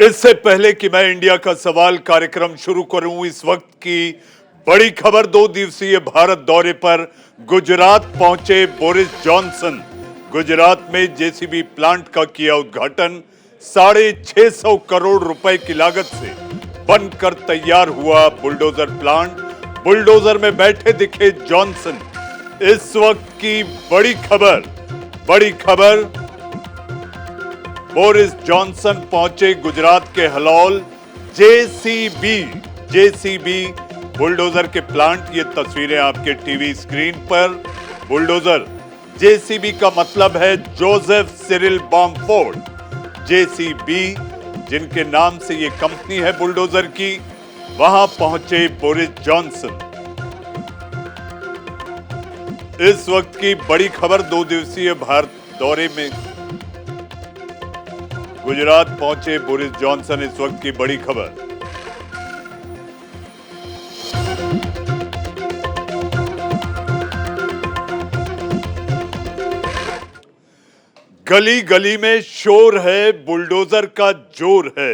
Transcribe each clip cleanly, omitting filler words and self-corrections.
इससे पहले कि मैं इंडिया का सवाल कार्यक्रम शुरू करूं, इस वक्त की बड़ी खबर। 2 दिवसीय भारत दौरे पर गुजरात पहुंचे बोरिस जॉनसन। गुजरात में जेसीबी प्लांट का किया उद्घाटन। 650 करोड़ रुपए की लागत से बनकर तैयार हुआ बुलडोजर प्लांट। बुलडोजर में बैठे दिखे जॉनसन। इस वक्त की बड़ी खबर, बोरिस जॉनसन पहुंचे गुजरात के हलौल। जेसीबी बुलडोजर के प्लांट। ये तस्वीरें आपके टीवी स्क्रीन पर। बुलडोजर जेसीबी का मतलब है जोसेफ सिरिल बॉम्फोर्ड। जेसीबी जिनके नाम से ये कंपनी है बुलडोजर की, वहां पहुंचे बोरिस जॉनसन। इस वक्त की बड़ी खबर, 2 दिवसीय भारत दौरे में गुजरात पहुंचे बोरिस जॉनसन। इस वक्त की बड़ी खबर। गली गली में शोर है, बुलडोजर का जोर है।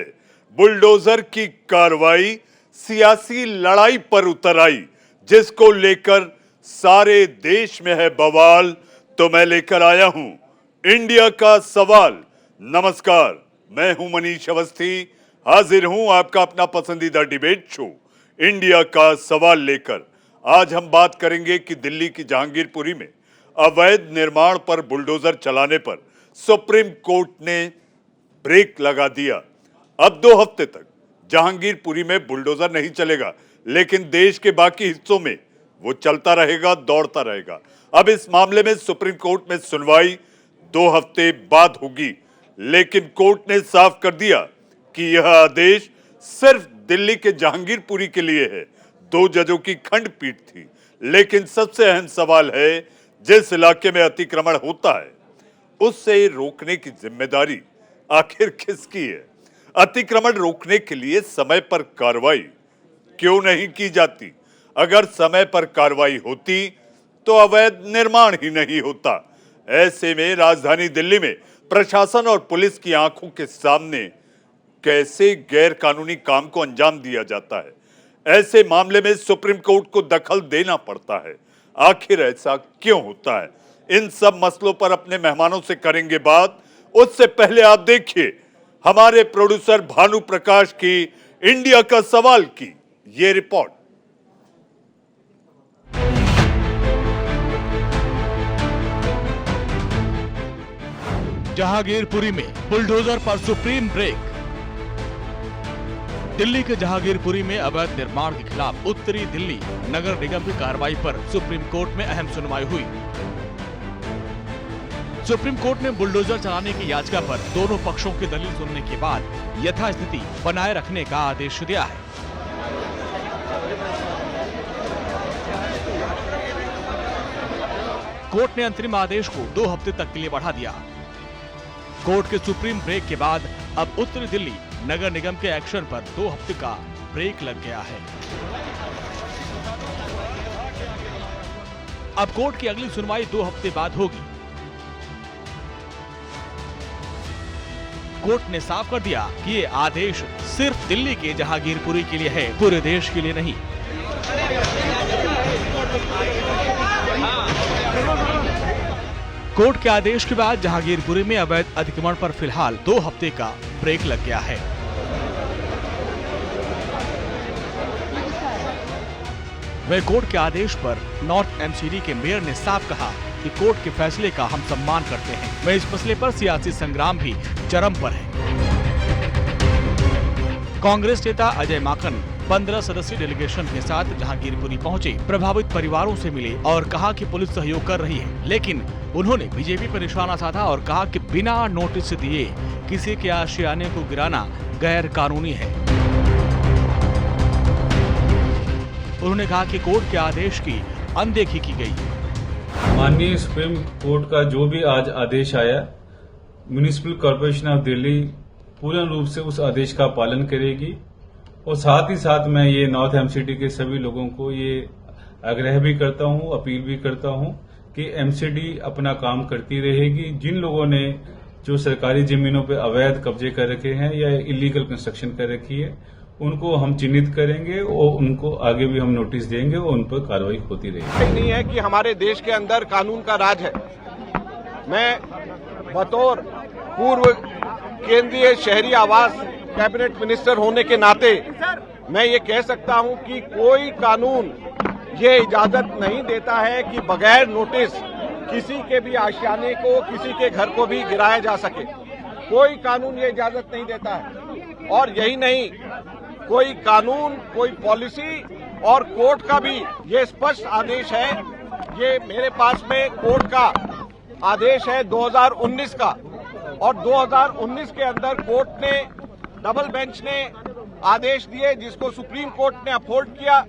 बुलडोजर की कार्रवाई सियासी लड़ाई पर उतर आई, जिसको लेकर सारे देश में है बवाल। तो मैं लेकर आया हूं इंडिया का सवाल। नमस्कार, मैं हूं मनीष अवस्थी। हाजिर हूं आपका अपना पसंदीदा डिबेट शो इंडिया का सवाल लेकर। आज हम बात करेंगे कि दिल्ली की जहांगीरपुरी में अवैध निर्माण पर बुलडोजर चलाने पर सुप्रीम कोर्ट ने ब्रेक लगा दिया। अब 2 हफ्ते तक जहांगीरपुरी में बुलडोजर नहीं चलेगा, लेकिन देश के बाकी हिस्सों में वो चलता रहेगा, दौड़ता रहेगा। अब इस मामले में सुप्रीम कोर्ट में सुनवाई 2 हफ्ते बाद होगी, लेकिन कोर्ट ने साफ कर दिया कि यह आदेश सिर्फ दिल्ली के जहांगीरपुरी के लिए है। 2 जजों की खंडपीठ थी। लेकिन सबसे अहम सवाल है, जिस इलाके में अतिक्रमण होता है उससे रोकने की जिम्मेदारी आखिर किसकी है? अतिक्रमण रोकने के लिए समय पर कार्रवाई क्यों नहीं की जाती? अगर समय पर कार्रवाई होती तो अवैध निर्माण ही नहीं होता। ऐसे में राजधानी दिल्ली में प्रशासन और पुलिस की आंखों के सामने कैसे गैर कानूनी काम को अंजाम दिया जाता है? ऐसे मामले में सुप्रीम कोर्ट को दखल देना पड़ता है। आखिर ऐसा क्यों होता है? इन सब मसलों पर अपने मेहमानों से करेंगे बात। उससे पहले आप देखिए हमारे प्रोड्यूसर भानु प्रकाश की इंडिया का सवाल की ये रिपोर्ट। जहांगीरपुरी में बुलडोजर पर सुप्रीम ब्रेक। दिल्ली के जहांगीरपुरी में अवैध निर्माण के खिलाफ उत्तरी दिल्ली नगर निगम की कार्रवाई पर सुप्रीम कोर्ट में अहम सुनवाई हुई। सुप्रीम कोर्ट ने बुलडोजर चलाने की याचिका पर दोनों पक्षों की दलील सुनने के बाद यथास्थिति बनाए रखने का आदेश दिया है। कोर्ट ने अंतरिम आदेश को 2 हफ्ते तक के लिए बढ़ा दिया। कोर्ट के सुप्रीम ब्रेक के बाद अब उत्तरी दिल्ली नगर निगम के एक्शन पर 2 हफ्ते का ब्रेक लग गया है। अब कोर्ट की अगली सुनवाई 2 हफ्ते बाद होगी। कोर्ट ने साफ कर दिया कि ये आदेश सिर्फ दिल्ली के जहांगीरपुरी के लिए है, पूरे देश के लिए नहीं। कोर्ट के आदेश के बाद जहांगीरपुरी में अवैध अतिक्रमण पर फिलहाल 2 हफ्ते का ब्रेक लग गया है। वह कोर्ट के आदेश पर नॉर्थ एमसीडी के मेयर ने साफ कहा कि कोर्ट के फैसले का हम सम्मान करते हैं। वह इस मसले पर सियासी संग्राम भी चरम पर है। कांग्रेस नेता अजय माकन 15 सदस्यीय डेलीगेशन के साथ जहांगीरपुरी पहुंचे, प्रभावित परिवारों से मिले और कहा कि पुलिस सहयोग कर रही है। लेकिन उन्होंने बीजेपी पर निशाना साधा और कहा कि बिना नोटिस दिए किसी के आशियाने को गिराना गैर कानूनी है। उन्होंने कहा कि कोर्ट के आदेश की अनदेखी की गई। माननीय सुप्रीम कोर्ट का जो भी आज आदेश आया, म्युनिसिपल कॉर्पोरेशन ऑफ दिल्ली पूर्ण रूप से उस आदेश का पालन करेगी। और साथ ही साथ मैं ये नॉर्थ एमसीडी के सभी लोगों को ये आग्रह भी करता हूँ, अपील भी करता हूँ कि एमसीडी अपना काम करती रहेगी। जिन लोगों ने जो सरकारी जमीनों पे अवैध कब्जे कर रखे हैं या इलीगल कंस्ट्रक्शन कर रखी है, उनको हम चिन्हित करेंगे और उनको आगे भी हम नोटिस देंगे और उन पर कार्रवाई होती रहेगी। नहीं है कि हमारे देश के अंदर कानून का राज है। मैं बतौर पूर्व केंद्रीय शहरी आवास कैबिनेट मिनिस्टर होने के नाते मैं ये कह सकता हूं कि कोई कानून ये इजाजत नहीं देता है कि बगैर नोटिस किसी के भी आशियाने को, किसी के घर को भी गिराया जा सके। कोई कानून ये इजाजत नहीं देता है। और यही नहीं, कोई कानून, कोई पॉलिसी और कोर्ट का भी ये स्पष्ट आदेश है। ये मेरे पास में कोर्ट का आदेश है 2019 का, और 2019 के अंदर कोर्ट ने, डबल बेंच ने आदेश दिए जिसको सुप्रीम कोर्ट ने अपहोल्ड किया,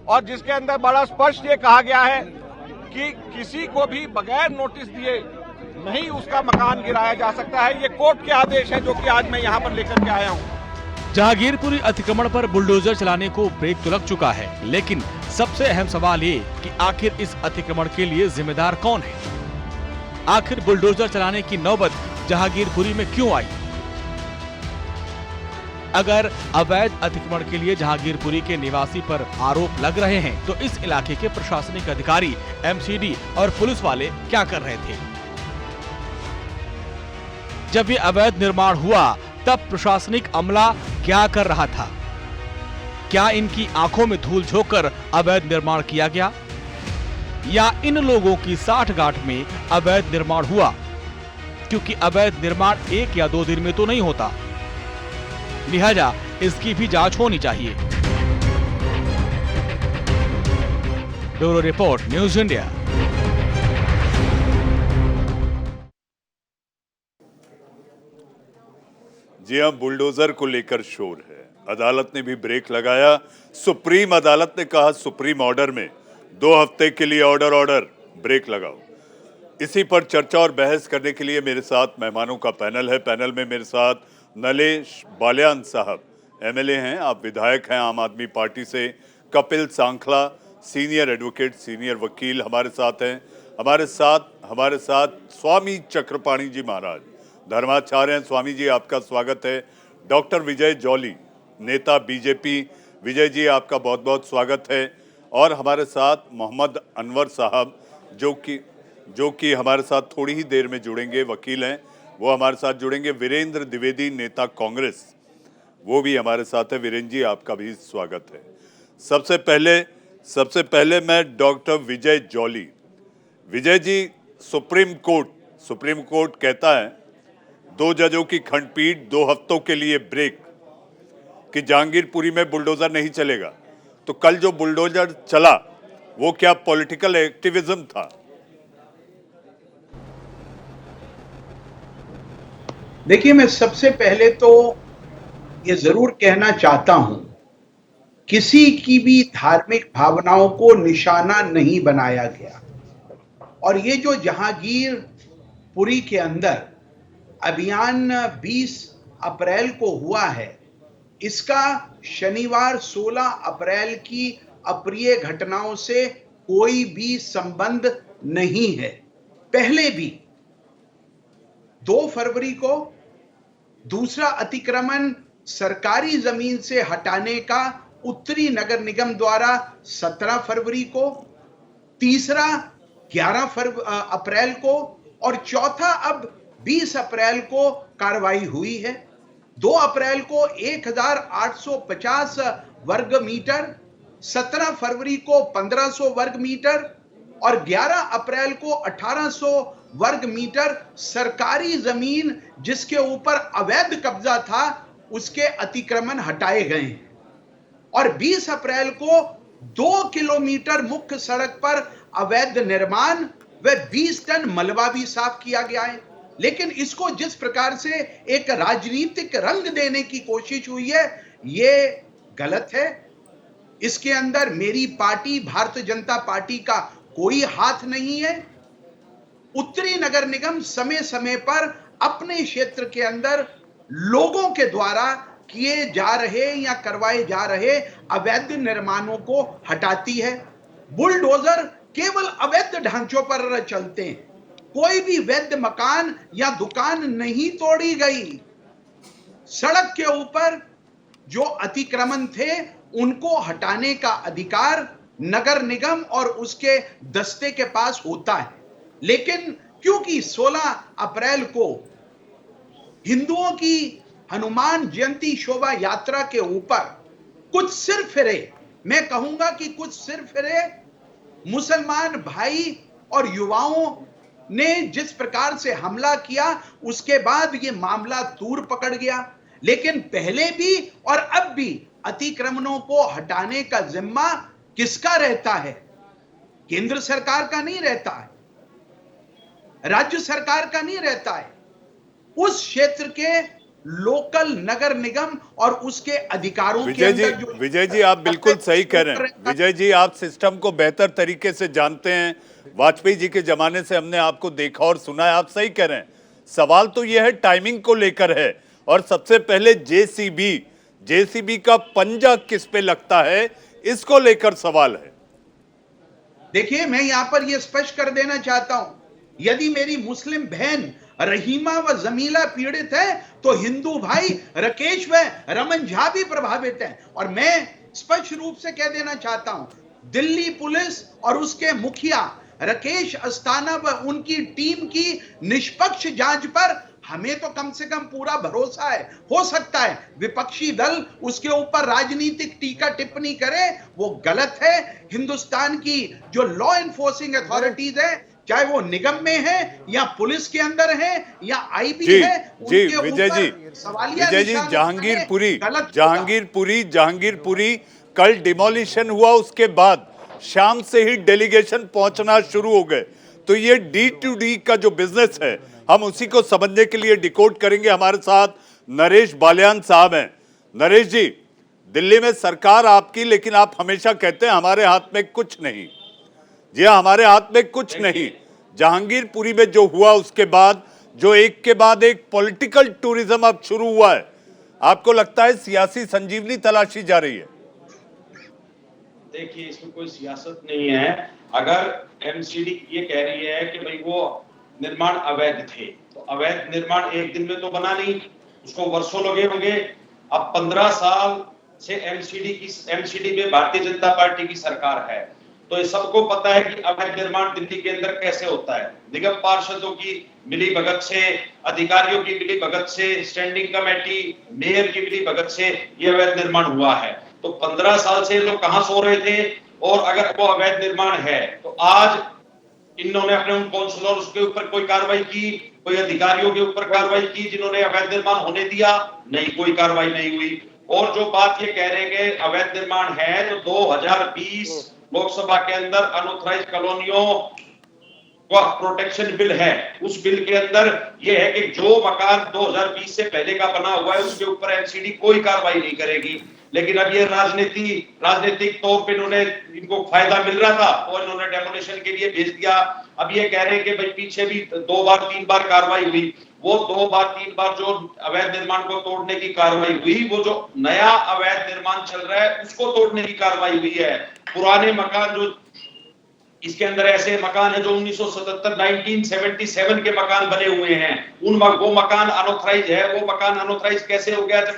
और जिसके अंदर बड़ा स्पष्ट ये कहा गया है कि किसी को भी बगैर नोटिस दिए नहीं उसका मकान गिराया जा सकता है। ये कोर्ट के आदेश है जो कि आज मैं यहाँ पर लेकर के आया हूँ। जहांगीरपुरी अतिक्रमण पर बुलडोजर चलाने को ब्रेक तो लग चुका है, लेकिन सबसे अहम सवाल ये कि आखिर इस अतिक्रमण के लिए जिम्मेदार कौन है? आखिर बुलडोजर चलाने की नौबत जहांगीरपुरी में क्यों आई? अगर अवैध अतिक्रमण के लिए जहांगीरपुरी के निवासी पर आरोप लग रहे हैं, तो इस इलाके के प्रशासनिक अधिकारी, एमसीडी और पुलिस वाले क्या कर रहे थे? जब ये अवैध निर्माण हुआ तब प्रशासनिक अमला क्या कर रहा था? क्या इनकी आंखों में धूल झोंककर अवैध निर्माण किया गया, या इन लोगों की साठगांठ में अवैध निर्माण हुआ? क्योंकि अवैध निर्माण 1 या 2 दिन में तो नहीं होता, लिहाजा इसकी भी जांच होनी चाहिए। Bureau report, news India. जी हां, बुलडोजर को लेकर शोर है। अदालत ने भी ब्रेक लगाया। सुप्रीम अदालत ने कहा सुप्रीम ऑर्डर में 2 हफ्ते के लिए ऑर्डर ब्रेक लगाओ। इसी पर चर्चा और बहस करने के लिए मेरे साथ मेहमानों का पैनल है। पैनल में मेरे साथ नलेश बाल्यान साहब, एमएलए हैं, आप विधायक हैं आम आदमी पार्टी से। Kapil Sankhla, senior advocate, senior वकील हमारे साथ हैं। हमारे साथ स्वामी चक्रपाणी जी महाराज, धर्माचार्य हैं। स्वामी जी, आपका स्वागत है। डॉक्टर विजय जॉली, नेता बीजेपी, विजय जी आपका बहुत बहुत स्वागत है। और हमारे साथ मोहम्मद अनवर साहब, जो कि हमारे साथ थोड़ी ही देर में जुड़ेंगे, वकील हैं, वो हमारे साथ जुड़ेंगे। वीरेंद्र द्विवेदी, नेता कांग्रेस, वो भी हमारे साथ है। वीरेंद्र जी, आपका भी स्वागत है। सबसे पहले मैं डॉक्टर विजय jolly. Vijay ji, supreme court कहता है 2 जजों की खंडपीठ, 2 हफ्तों के लिए ब्रेक, कि जहांगीरपुरी में बुलडोजर नहीं चलेगा। तो कल जो बुलडोजर चला वो क्या पॉलिटिकल एक्टिविज्म था? देखिए, मैं सबसे पहले तो ये जरूर कहना चाहता हूं, किसी की भी धार्मिक भावनाओं को निशाना नहीं बनाया गया। और ये जो जहांगीरपुरी के अंदर अभियान 20 अप्रैल को हुआ है, इसका शनिवार 16 अप्रैल की अप्रिय घटनाओं से कोई भी संबंध नहीं है। पहले भी 2 फरवरी को दूसरा अतिक्रमण सरकारी जमीन से हटाने का उत्तरी नगर निगम द्वारा 17 फरवरी को, तीसरा 11 अप्रैल को, और चौथा अब 20 अप्रैल को कार्रवाई हुई है। 2 अप्रैल को 1850 वर्ग मीटर, 17 फरवरी को 1500 वर्ग मीटर और 11 अप्रैल को 1800 वर्ग मीटर सरकारी जमीन जिसके ऊपर अवैध कब्जा था उसके अतिक्रमण हटाए गए हैं। और 20 अप्रैल को 2 किलोमीटर मुख्य सड़क पर अवैध निर्माण व 20 टन मलबा भी साफ किया गया है। लेकिन इसको जिस प्रकार से एक राजनीतिक रंग देने की कोशिश हुई है, ये गलत है। इसके अंदर मेरी पार्टी भारतीय जनता पार्टी का कोई हाथ नहीं है। उत्तरी नगर निगम समय समय पर अपने क्षेत्र के अंदर लोगों के द्वारा किए जा रहे या करवाए जा रहे अवैध निर्माणों को हटाती है। बुलडोजर केवल अवैध ढांचों पर चलते हैं। कोई भी वैध मकान या दुकान नहीं तोड़ी गई। सड़क के ऊपर जो अतिक्रमण थे उनको हटाने का अधिकार नगर निगम और उसके दस्ते के पास होता है, लेकिन क्योंकि 16 अप्रैल को हिंदुओं की हनुमान जयंती शोभा यात्रा के ऊपर कुछ सिर फिरे, मैं कहूंगा कि कुछ सिर फिरे मुसलमान भाई और युवाओं ने जिस प्रकार से हमला किया, उसके बाद ये मामला तूर पकड़ गया। लेकिन पहले भी और अब भी अतिक्रमणों को हटाने का जिम्मा किसका रहता है? केंद्र सरकार का नहीं रहता है, राज्य सरकार का नहीं रहता है, उस क्षेत्र के लोकल नगर निगम और उसके अधिकारों के अंदर जो। विजय जी आप बिल्कुल सही कह रहे हैं। विजय जी आप सिस्टम को बेहतर तरीके से जानते हैं, वाजपेयी जी के जमाने से हमने आपको देखा और सुना है, आप सही कह रहे हैं। सवाल तो यह है टाइमिंग को लेकर है, और सबसे पहले जेसीबी का पंजा किस पे लगता है, इसको लेकर सवाल है। देखिए मैं यहां पर यह स्पष्ट कर देना चाहता हूं, यदि मेरी मुस्लिम बहन रहीमा व जमीला पीड़ित है तो हिंदू भाई राकेश व रमन झा भी प्रभावित हैं। और मैं स्पष्ट रूप से कह देना चाहता हूं, दिल्ली पुलिस और उसके मुखिया राकेश अस्थाना व उनकी टीम की निष्पक्ष जांच पर हमें तो कम से कम पूरा भरोसा है। हो सकता है विपक्षी दल उसके ऊपर राजनीतिक टीका टिप्पणी करे, वो गलत है। हिंदुस्तान की जो लॉ एनफोर्सिंग अथॉरिटीज है, चाहे वो निगम में है या पुलिस के अंदर है या आईबी है, जी विजय जी जहांगीरपुरी कल डिमोलिशन हुआ, उसके बाद शाम से ही डेलीगेशन पहुंचना शुरू हो गए। तो ये D2D का जो बिजनेस है, हम उसी को समझने के लिए डिकोड करेंगे। हमारे साथ नरेश बालियान साहब हैं। नरेश जी, दिल्ली में सरकार आपकी, लेकिन आप हमेशा कहते हैं हमारे हाथ में कुछ नहीं। जी हाँ, हमारे हाथ में कुछ नहीं। जहांगीरपुरी में जो हुआ, उसके बाद जो एक के बाद एक पॉलिटिकल टूरिज्म अब शुरू हुआ है, आपको लगता है सियासी संजीवनी तलाशी जा रही है? देखिए इसमें कोई सियासत नहीं है। अगर एमसीडी ये कह रही है कि भाई वो निर्माण अवैध थे, तो अवैध निर्माण एक दिन में तो बना नहीं, उसको वर्षों लगे होंगे। अब 15 साल से एमसीडी में भारतीय जनता पार्टी की सरकार है, तो ये सबको पता है कि अवैध निर्माण दिल्ली के अंदर कैसे होता है। निगम पार्षदों की मिली भगत से, अधिकारियों की मिली भगत से, स्टैंडिंग कमेटी, मेयर की मिली भगत से ये अवैध निर्माण हुआ है। तो 15 साल से लोग कहां सो रहे थे? और अगर वो अवैध निर्माण है तो आज इन्होंने अपने उन काउंसलर्स के ऊपर कोई कार्रवाई की, कोई अधिकारियों के ऊपर कार्रवाई की जिन्होंने अवैध निर्माण होने दिया? नहीं, कोई कार्रवाई नहीं हुई। और जो बात ये कह रहे हैं कि अवैध निर्माण है, तो 2020 लोकसभा के अंदर अनऑथराइज्ड कॉलोनियों का प्रोटेक्शन बिल है। उस बिल के अंदर यह है कि जो मकान 2020 से पहले का बना हुआ है उसके ऊपर एमसीडी कोई कार्रवाई नहीं करेगी। लेकिन अब ये राजनीतिक तौर पे इनको फायदा मिल रहा था और इन्होंने डेमोलिशन के लिए भेज दिया। अब ये कह रहे हैं कि भाई पीछे भी 2 बार 3 बार कार्रवाई हुई। वो 2 बार 3 बार जो अवैध निर्माण को तोड़ने की कार्रवाई हुई, वो जो नया अवैध निर्माण चल रहा है उसको तोड़ने की कार्रवाई हुई है। पुराने मकान जो इसके अंदर ऐसे मकान है जो 1977 के मकान बने हुए हैं, वो मकान अनऑथराइज है। वो मकान अनऑथराइज कैसे हो गया? जब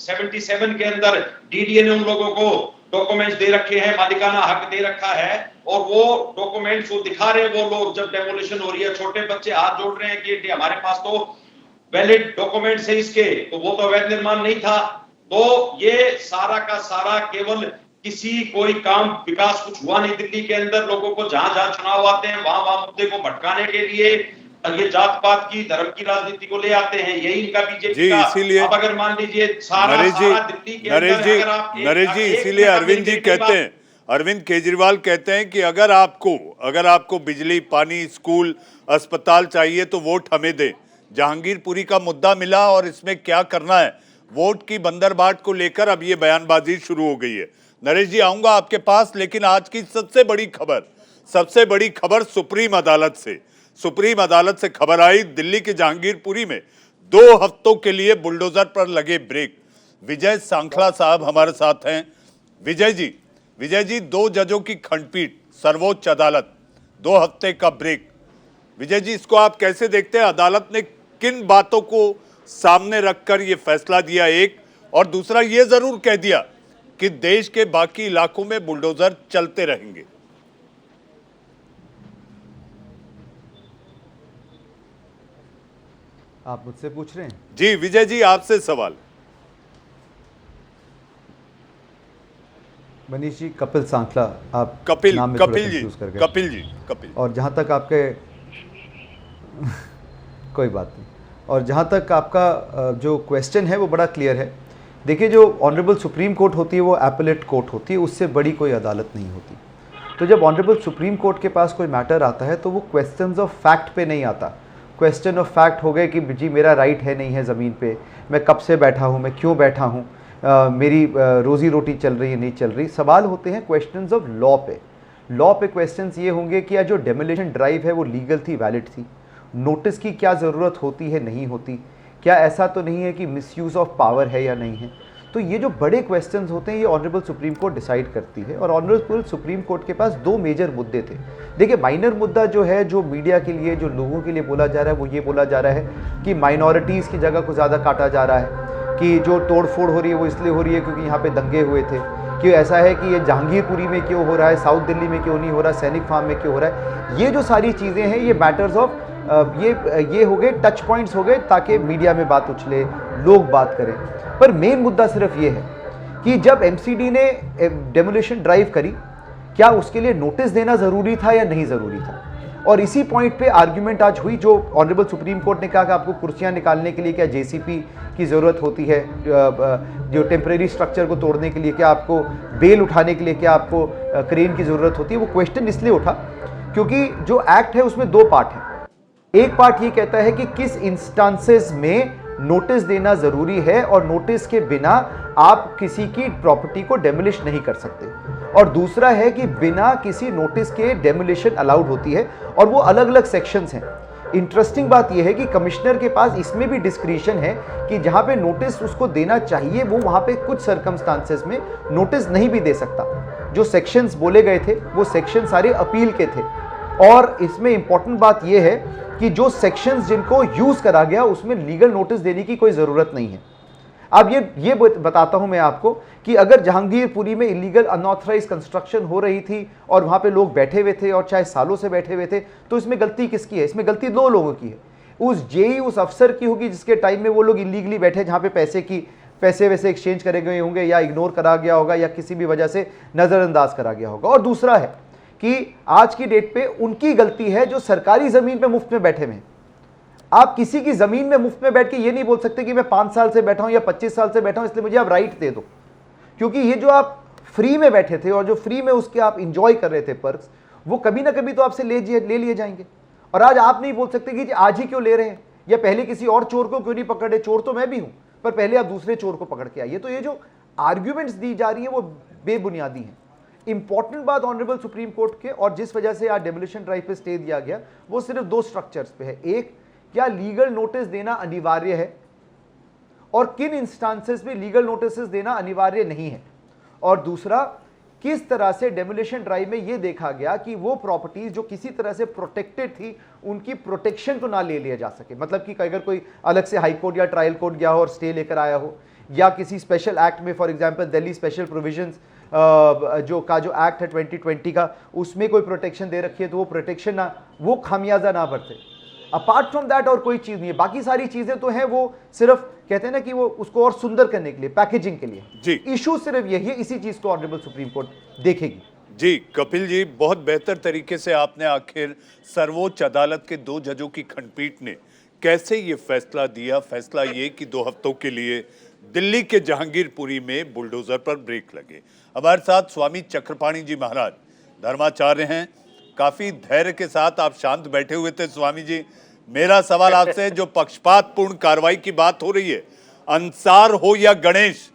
77 के अंदर डीडीए ने उन लोगों को डॉक्यूमेंट्स दे रखे हैं, मालिकाना हक दे रखा है, और वो डॉक्यूमेंट्स को दिखा रहे हैं वो लोग जब डेमोलिशन हो रही है। छोटे बच्चे हाथ जोड़ रहे हैं कि हमारे पास तो वैलिड डॉक्यूमेंट्स है इसके, तो वो तो अवैध निर्माण नहीं था। तो ये सारा का सारा केवल किसी कोई काम विकास कुछ हुआ नहीं दिल्ली के अंदर। लोगों को जहां जहां चुनाव आते हैं वहां मुद्दे को भटकाने के लिए ये जात पात की, धर्म की राजनीति को ले आते हैं। यही इनका बीजेपी का। इसीलिए अब अगर मान लीजिए सारा दिल्ली के अंदर नरेश जी इसीलिए अरविंद केजरीवाल कहते हैं कि अगर आपको बिजली, पानी, स्कूल, अस्पताल चाहिए तो वोट हमें दें। जहांगीरपुरी का मुद्दा मिला और इसमें क्या करना है, वोट की बंदरबाट को लेकर अब ये बयानबाजी शुरू हो गई है। नरेश जी आऊंगा आपके पास, लेकिन आज की सबसे बड़ी खबर सुप्रीम अदालत से खबर आई। दिल्ली के जहांगीरपुरी में 2 हफ्तों के लिए बुलडोजर पर लगे ब्रेक। विजय सांखला साहब हमारे साथ हैं। विजय जी 2 जजों की खंडपीठ, सर्वोच्च अदालत, 2 हफ्ते का ब्रेक। विजय जी, इसको आप कैसे देखते हैं? अदालत ने किन बातों को सामने रखकर ये फैसला दिया? एक और दूसरा ये जरूर कह दिया कि देश के बाकी इलाकों में बुलडोजर चलते रहेंगे। आप मुझसे पूछ रहे हैं? जी विजय जी, आपसे सवाल। मनीष जी, कपिल सांखला, आप कपिल नाम में थोड़ा कपिल जी confuse कर गए। कपिल जी कपिल। और जहाँ तक आपके कोई बात नहीं। और जहाँ तक आपका जो क्वेश्चन है वो बड़ा क्लियर है। देखिए, जो ऑनरेबल सुप्रीम कोर्ट होती है वो एपेलेट कोर्ट होती है, उससे बड़ी कोई अदालत नहीं होती। तो जब ऑनरेबल सुप्रीम कोर्ट के पास कोई मैटर आता है तो वो क्वेश्चंस ऑफ फैक्ट पे नहीं आता। क्वेश्चन ऑफ फैक्ट हो गए कि जी मेरा राइट है नहीं है ज़मीन पे, मैं कब से बैठा हूँ, मैं क्यों बैठा हूँ, मेरी रोज़ी रोटी चल रही है नहीं चल रही। सवाल होते हैं क्वेश्चंस ऑफ लॉ पे। लॉ पे क्वेश्चंस ये होंगे कि जो डेमोलिशन ड्राइव है वो लीगल थी, वैलिड थी, नोटिस की क्या ज़रूरत होती है नहीं होती, क्या ऐसा तो नहीं है कि मिसयूज़ ऑफ पावर है या नहीं है। तो ये जो बड़े क्वेश्चंस होते हैं ये ऑनरेबल सुप्रीम कोर्ट डिसाइड करती है। और ऑनरेबल सुप्रीम कोर्ट के पास दो मेजर मुद्दे थे। देखिए, माइनर मुद्दा जो है, जो मीडिया के लिए, जो लोगों के लिए बोला जा रहा है, वो ये बोला जा रहा है कि माइनॉरिटीज़ की जगह को ज़्यादा काटा जा रहा है, कि जो तोड़ फोड़ हो रही है वो इसलिए हो रही है क्योंकि यहाँ पे दंगे हुए थे, कि ऐसा है कि ये जहांगीरपुरी में क्यों हो रहा है, साउथ दिल्ली में क्यों नहीं हो रहा, सैनिक फार्म में क्यों हो रहा है। ये जो सारी चीज़ें हैं ये मैटर्स ऑफ ये हो गए, टच पॉइंट्स हो गए, ताकि मीडिया में बात उछले, लोग बात करें। पर मेन मुद्दा सिर्फ ये है कि जब एमसीडी ने डेमोलिशन ड्राइव करी, क्या उसके लिए नोटिस देना ज़रूरी था या नहीं ज़रूरी था। और इसी पॉइंट पे आर्ग्यूमेंट आज हुई। जो ऑनरेबल सुप्रीम कोर्ट ने कहा कि आपको कुर्सियां निकालने के लिए क्या जेसीपी की ज़रूरत होती है, जो टेम्परेरी स्ट्रक्चर को तोड़ने के लिए क्या आपको बेल उठाने के लिए क्या आपको क्रेन की ज़रूरत होती है। वो क्वेश्चन इसलिए उठा क्योंकि जो एक्ट है उसमें दो पार्ट हैं। एक पार्ट ये कहता है कि किस इंस्टांसेस में नोटिस देना ज़रूरी है और नोटिस के बिना आप किसी की प्रॉपर्टी को डेमोलिश नहीं कर सकते, और दूसरा है कि बिना किसी नोटिस के डेमोलिशन अलाउड होती है, और वो अलग अलग सेक्शंस हैं। इंटरेस्टिंग बात यह है कि कमिश्नर के पास इसमें भी डिस्क्रिशन है कि जहां पे नोटिस उसको देना चाहिए वो वहां पे कुछ सर्कमस्टांसेस में नोटिस नहीं भी दे सकता। जो सेक्शंस बोले गए थे वो सेक्शन सारे अपील के थे, और इसमें इंपॉर्टेंट बात यह है कि जो सेक्शंस जिनको यूज करा गया उसमें लीगल नोटिस देने की कोई ज़रूरत नहीं है। अब ये बताता हूं मैं आपको कि अगर जहांगीरपुरी में इलीगल अनऑथराइज कंस्ट्रक्शन हो रही थी और वहां पे लोग बैठे हुए थे और चाहे सालों से बैठे हुए थे, तो इसमें गलती किसकी है? इसमें गलती दो लोगों की है। उस जेई, उस अफसर की होगी जिसके टाइम में वो लोग इलीगली बैठे, जहां पे पैसे वैसे एक्सचेंज करे गए होंगे, या इग्नोर करा गया होगा, या किसी भी वजह से नज़रअंदाज करा गया होगा। और दूसरा है कि आज की डेट पे उनकी गलती है जो सरकारी ज़मीन पे मुफ्त में बैठे हुए हैं। आप किसी की ज़मीन में मुफ्त में बैठ के ये नहीं बोल सकते कि मैं 5 साल से बैठा हूं या 25 साल से बैठा हूं इसलिए मुझे आप राइट दे दो, क्योंकि ये जो आप फ्री में बैठे थे और जो फ्री में उसके आप इंजॉय कर रहे थे पर्क्स, वो कभी ना कभी तो आपसे ले लिए जाएंगे। और आज आप नहीं बोल सकते कि आज ही क्यों ले रहे हैं, या पहले किसी और चोर को क्यों नहीं पकड़े। चोर तो मैं भी हूं, पर पहले आप दूसरे चोर को पकड़ के आइए। तो ये जो आर्ग्यूमेंट्स दी जा रही है वो बेबुनियादी हैं। इंपॉर्टेंट बात ऑनरेबल सुप्रीम कोर्ट के, और जिस वजह से आज डेमोलिशन ड्राइव पे स्टे दिया गया, वो सिर्फ दो स्ट्रक्चर्स पे है। एक, क्या लीगल नोटिस देना अनिवार्य है, और किन इंस्टांसेस में लीगल नोटिस देना अनिवार्य नहीं है। और दूसरा, किस तरह से डेमोलिशन ड्राइव में यह देखा गया कि वो प्रॉपर्टीज जो किसी तरह से प्रोटेक्टेड थी उनकी प्रोटेक्शन को ना ले लिया जा सके। मतलब कि अगर कोई अलग से हाई कोर्ट या ट्रायल कोर्ट गया हो और स्टे लेकर आया हो, या किसी स्पेशल एक्ट में, for example Delhi special provisions जो एक्ट है 2020 का, उसमें कोई प्रोटेक्शन दे रखी है, तो वो प्रोटेक्शन ना, वो खामियाजा ना बरते। अपार्ट फ्रॉम दैट और कोई चीज नहीं है। बाकी सारी चीजें तो हैं, वो सिर्फ कहते हैं ना कि वो उसको और सुंदर करने के लिए, पैकेजिंग के लिए। जी, इशू सिर्फ यही है, इसी चीज को ऑनरेबल सुप्रीम कोर्ट देखेगी। जी कपिल जी, बहुत बेहतर तरीके से आपने आखिर सर्वोच्च अदालत के 2 जजों की खंडपीठ ने कैसे ये फैसला दिया। फैसला ये कि 2 हफ्तों के लिए दिल्ली के जहांगीरपुरी में बुलडोजर पर ब्रेक लगे। हमारे साथ स्वामी चक्रपाणी जी महाराज धर्माचार्य हैं। काफी धैर्य के साथ आप शांत बैठे हुए थे स्वामी जी। मेरा सवाल आपसे, जो पक्षपातपूर्ण कार्रवाई की बात हो रही है, अंसार हो या गणेश,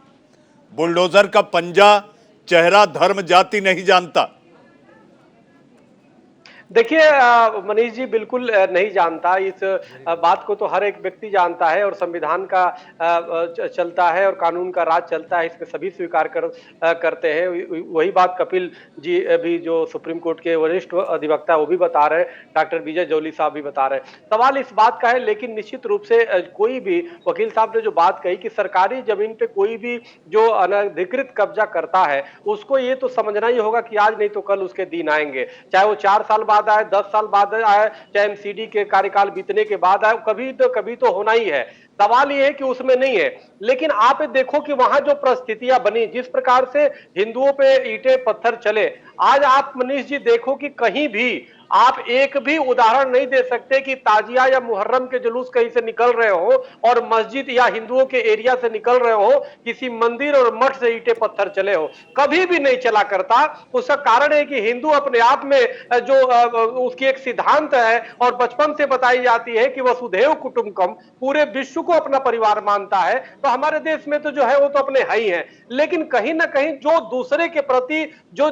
बुलडोजर का पंजा चेहरा धर्म जाति नहीं जानता। देखिए मनीष जी बिल्कुल नहीं जानता इस बात को, तो हर एक व्यक्ति जानता है और संविधान का चलता है और कानून का राज चलता है, इसमें सभी स्वीकार करते हैं। वही बात कपिल जी भी जो सुप्रीम कोर्ट के वरिष्ठ अधिवक्ता वो भी बता रहे हैं, डॉक्टर विजय जौली साहब भी बता रहे हैं। सवाल इस बात का है, लेकिन निश्चित रूप से कोई भी वकील साहब ने जो बात कही कि सरकारी जमीन पे कोई भी जो अनधिकृत कब्जा करता है उसको ये तो समझना ही होगा कि आज नहीं तो कल उसके दिन आएंगे, चाहे वो 4 साल बाद आए, 10 साल बाद आए, चाहे एमसीडी के कार्यकाल बीतने के बाद आए, कभी तो होना ही है। सवाल ये है कि उसमें नहीं है। लेकिन आप देखो कि वहां जो परिस्थितियां बनी, जिस प्रकार से हिंदुओं पे ईंटें पत्थर चले, आज आप मनीष जी देखो कि कहीं भी आप एक भी उदाहरण नहीं दे सकते कि ताजिया या मुहर्रम के जुलूस कहीं से निकल रहे हो और मस्जिद या हिंदुओं के एरिया से निकल रहे हो, किसी मंदिर और मठ से ईंटें पत्थर चले हो, कभी भी नहीं चला करता। उसका कारण है कि हिंदू अपने आप में जो उसकी एक सिद्धांत है और बचपन से बताई जाती है कि वसुधैव कुटुंबकम, पूरे विश्व को अपना परिवार मानता है। तो हमारे देश में तो जो है वो तो अपने है ही है, लेकिन कहीं ना कहीं जो दूसरे के प्रति जो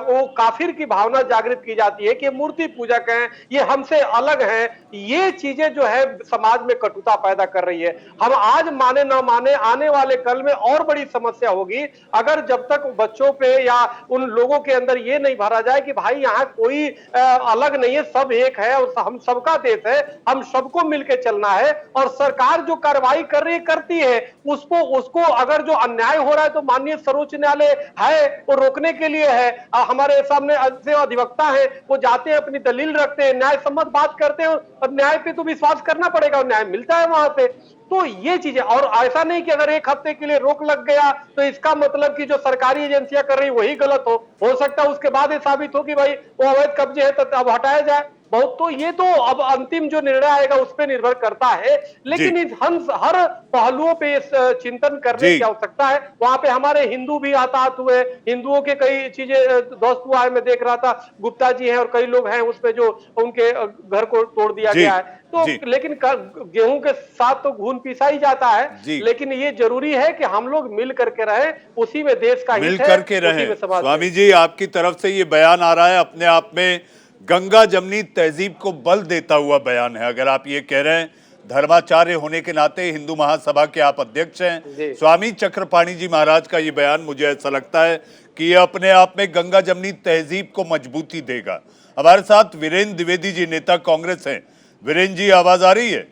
वो काफिर की भावना जागृत की जाती है कि मूर्ति पूजक हैं, ये हमसे अलग हैं, ये चीजें जो है समाज में कटुता पैदा कर रही है। हम आज माने ना माने, आने वाले कल में और बड़ी समस्या होगी अगर जब तक बच्चों पे या उन लोगों के अंदर ये नहीं भरा जाए कि भाई यहाँ कोई अलग नहीं है, सब एक है और हम सबका देश है, हम सबको मिलकर चलना है। और सरकार जो कार्रवाई कर रही करती है, उसको अगर जो अन्याय हो रहा है तो माननीय सर्वोच्च न्यायालय है वो रोकने के लिए है। हमारे सामने अधिवक्ता है, वो जाते हैं, अपनी दलील रखते हैं, न्याय सम्मत बात करते हैं और न्याय पे तो विश्वास करना पड़ेगा और न्याय मिलता है वहां से। तो ये चीजें, और ऐसा नहीं कि अगर एक हफ्ते के लिए रोक लग गया तो इसका मतलब कि जो सरकारी एजेंसियां कर रही वही गलत हो सकता है उसके बाद ये साबित हो कि भाई वो अवैध कब्जे है तो अब हटाया जाए। बहुत तो ये तो अब अंतिम जो निर्णय आएगा उस पर निर्भर करता है, लेकिन इस हर पहलुओं पे चिंतन करने की आवश्यकता है। वहां पे हमारे हिंदू भी हताहत हुए, हिंदुओं के कई चीजें ध्वस्त हुआ है, मैं देख रहा था गुप्ता जी हैं और कई लोग हैं उसमें जो उनके घर को तोड़ दिया गया है। तो लेकिन गेहूं के साथ तो घून पिसा ही जाता है, लेकिन ये जरूरी है कि हम लोग मिल करके रहें, उसी में देश का मिल करके रहें। स्वामी जी आपकी तरफ से ये बयान आ रहा है, अपने आप में गंगा जमनी तहजीब को बल देता हुआ बयान है। अगर आप ये कह रहे हैं, धर्माचार्य होने के नाते हिंदू महासभा के आप अध्यक्ष हैं, स्वामी चक्रपाणी जी महाराज का ये बयान, मुझे ऐसा लगता है कि ये अपने आप में गंगा जमनी तहजीब को मजबूती देगा। हमारे साथ वीरेंद्र द्विवेदी जी, नेता कांग्रेस हैं। वीरेंद्र जी आवाज आ रही है?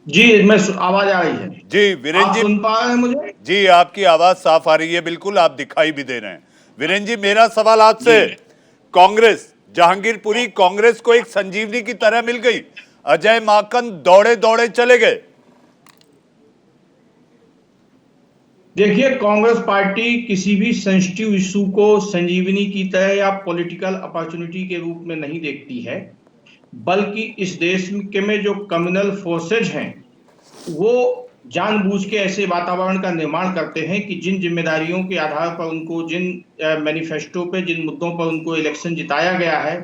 जी मैं आवाज आ रही है जी। वीरेंद्र जी सुन पा रहे हैं मुझे? जी आपकी आवाज साफ आ रही है, बिल्कुल आप दिखाई भी दे रहे हैं। वीरेंद्र जी मेरा सवाल आपसे, कांग्रेस जहांगीरपुरी कांग्रेस को एक संजीवनी की तरह मिल गई, अजय माकन दौड़े दौड़े चले गए। देखिए, कांग्रेस पार्टी किसी भी सेंसिटिव इशू को संजीवनी की तरह या पॉलिटिकल अपॉर्चुनिटी के रूप में नहीं देखती है, बल्कि इस देश में जो कम्युनल फोर्सेज हैं वो जानबूझ के ऐसे वातावरण का निर्माण करते हैं कि जिन जिम्मेदारियों के आधार पर उनको, जिन मैनिफेस्टो पे, जिन मुद्दों पर उनको इलेक्शन जिताया गया है,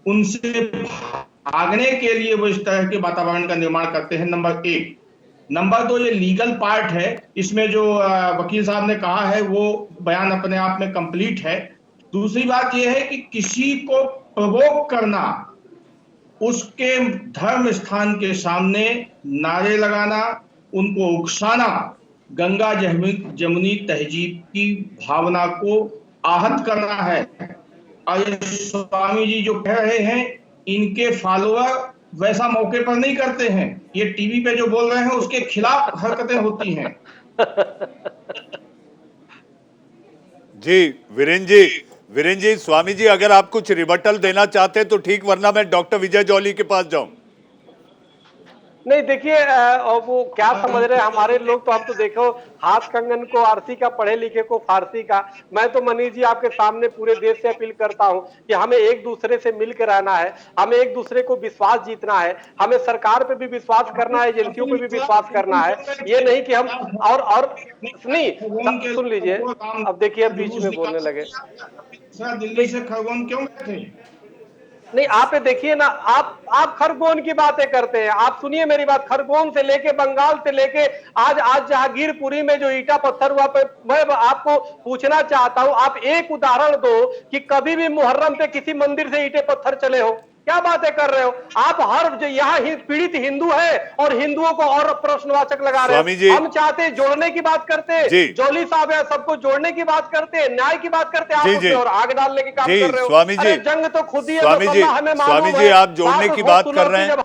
उनसे भागने के लिए वो इस तरह के वातावरण का निर्माण करते हैं। नंबर 1। नंबर 2, ये लीगल पार्ट है, इसमें जो वकील साहब ने कहा है वो बयान अपने आप में कंप्लीट है। दूसरी बात यह है कि किसी को प्रोवोक करना, उसके धर्म स्थान के सामने नारे लगाना, उनको उकसाना, गंगा जमुनी तहजीब की भावना को आहत करना है। और ये स्वामी जी जो कह रहे हैं, इनके फॉलोअर वैसा मौके पर नहीं करते हैं, ये टीवी पे जो बोल रहे हैं उसके खिलाफ हरकतें होती हैं। जी वीरेंद्र जी, स्वामी जी अगर आप कुछ रिबटल देना चाहते हैं तो ठीक, वरना मैं डॉक्टर विजय जौली के पास जाऊं। नहीं देखिए, वो क्या समझ रहे हैं हमारे लोग, तो हम तो देखो हाथ कंगन को आरसी का, पढ़े लिखे को फारसी का। मैं तो मनीष जी आपके सामने पूरे देश से अपील करता हूं कि हमें एक दूसरे से मिलकर रहना है, हमें एक दूसरे को विश्वास जीतना है, हमें सरकार पे भी विश्वास करना है, एजेंसियों पे भी विश्वास करना है। ये नहीं कि हम और नहीं, सुन लीजिए, अब देखिए बीच में बोलने लगे। दिल्ली से खरगोन क्यों गए थे? नहीं, आप देखिए ना, आप खरगोन की बातें करते हैं। आप सुनिए मेरी बात, खरगोन से लेके बंगाल से लेके आज जहांगीरपुरी में जो ईटा पत्थर हुआ पे, मैं आपको पूछना चाहता हूं, आप एक उदाहरण दो कि कभी भी मुहर्रम पे किसी मंदिर से ईटे पत्थर चले हो? क्या बातें कर रहे हो आप? हर यहाँ पीड़ित हिंदू है और हिंदुओं को और प्रश्नवाचक लगा रहे स्वामी जी, हैं। हम चाहते हैं, जोड़ने की बात करते हैं, जोली साहब है, सबको जोड़ने की बात करते हैं, न्याय की बात करते हैं, आप उसमें और आग डालने के काम कर रहे हो। स्वामी जी, अरे जंग तो खुद ही है, स्वामी जी, हमें मालूम स्वामी जी है। आप जोड़ने की बात कर रहे हैं,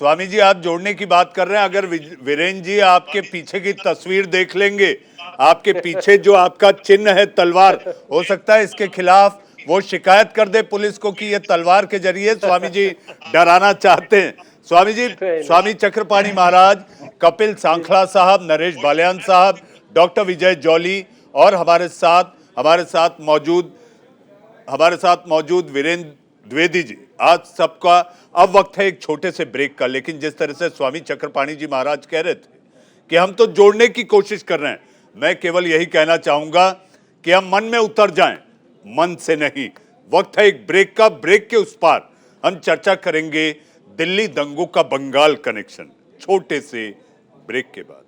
स्वामी जी आप जोड़ने की बात कर रहे हैं। अगर वीरेंद्र जी आपके पीछे की तस्वीर देख लेंगे, आपके पीछे जो आपका चिन्ह है तलवार, हो सकता है इसके खिलाफ वो शिकायत कर दे पुलिस को कि ये तलवार के जरिए स्वामी जी डराना चाहते हैं। स्वामी जी, स्वामी चक्रपाणी महाराज, कपिल सांखला साहब, नरेश बालियान साहब, डॉक्टर विजय जौली और हमारे साथ मौजूद वीरेंद्र द्विवेदी जी, आज सबका अब वक्त है एक छोटे से ब्रेक का। लेकिन जिस तरह से स्वामी चक्रपाणी जी महाराज कह रहे थे कि हम तो जोड़ने की कोशिश कर रहे हैं, मैं केवल यही कहना चाहूंगा कि हम मन में उतर जाएं, मन से नहीं। वक्त है एक ब्रेक का। ब्रेक के उस पार हम चर्चा करेंगे दिल्ली दंगों का बंगाल कनेक्शन, छोटे से ब्रेक के बाद।